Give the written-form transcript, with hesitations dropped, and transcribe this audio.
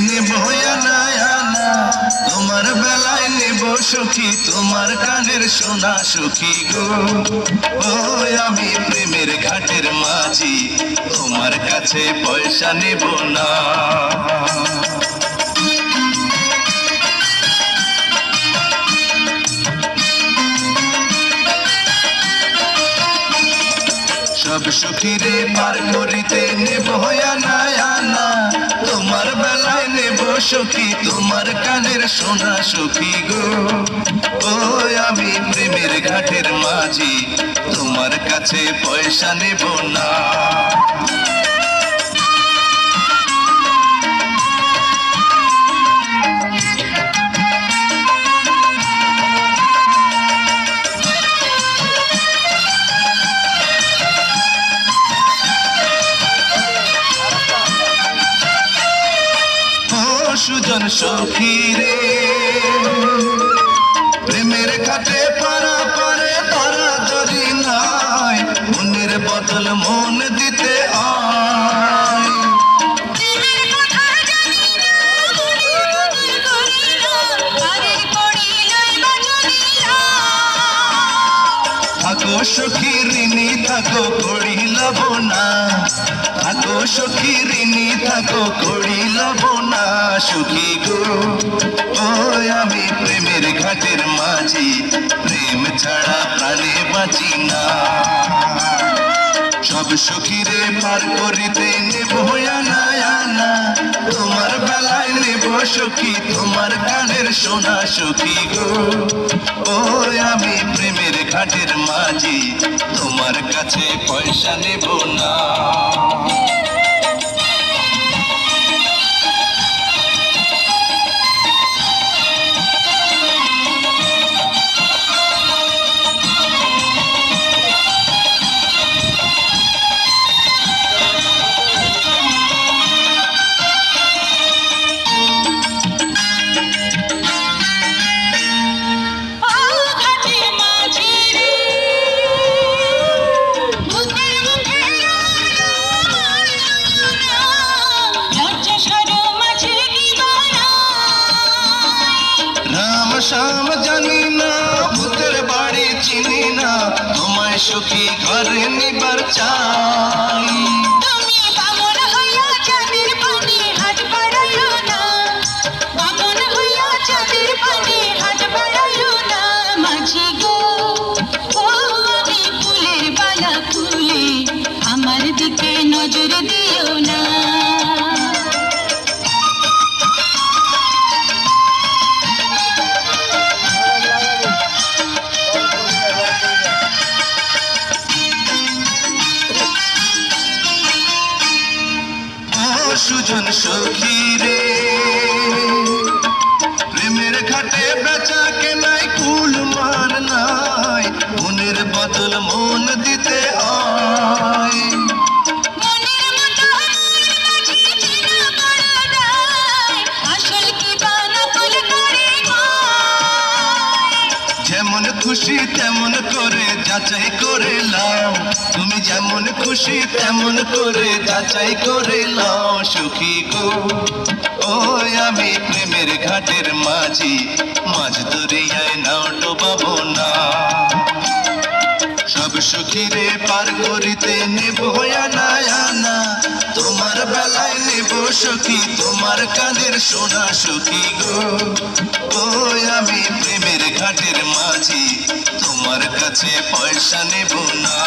নেব আনা আনা, তোমার বেলায় নেব সখী, তোমার কানের সোনা সখী গো। ও আমি প্রেমের ঘাটের মাঝি, তোমার কাছে পয়সা নেব না। সব সখীরে পার করিতে নেব আনা আনা, তোমার বেলায় নেব সখী, তোমার কানের সোনা সখী গো। ও আমি প্রেমের ঘাটের মাঝি, তোমার কাছে পয়সা নেব না। সুজন সখী রে, প্রেমের ঘাটে পারা পারে ধরা ধরি নাই, মনের বদল মন দিতে আয়। থাকো সখী ঋণী থাকো করিল না, থাকো সখী ঋণী থাকো করিল না সখী গো। ও আমি প্রেমের ঘাটের মাঝি, প্রেম ছাড়া প্রাণে বাঁচি না। সব সখীরে পার করিতে নেব আনা আনা, তোমার বেলায় নেব সখী, তোমার কানের সোনা সখী গো। ও আমি প্রেমের ঘাটের মাঝি, তোমার কাছে পয়সা নেব না। শাম জানি না, ভূতের বাড়ি চিনি না, তোমায় সখী ঘরে নিবার চাই। তুমি বামন হইয়া চাঁদের পানে হাত বাড়াইও না, বামন হইয়া চাঁদের পানে হাত বাড়াইও না মাঝি গো। ও আমি ফুলের বালা খুলে, আমার দিকে নজর দিও না। সুজন সখী রে, প্রেমের ঘাটে বেচা কেনাই কুল মান নাই, মনের বদল মন দিতে আয়। যেমন খুশি তেমন করে যাচাই করে লাও, তুমি যেমন খুশি তেমন করে যাচাই করে লাও সখী গো। ও আমি প্রেমের ঘাটের মাঝি, মাঝ দরিয়ায় নাও ডোবাবো না। সব সখীরে পার করিতে নেব আনা আনা, তোমার বেলায় নেব সখী, তোমার কানের সোনা সখী গো। ও আমি প্রেমের ঘাটের মাঝি, তোমার কাছে পয়সা নেব না।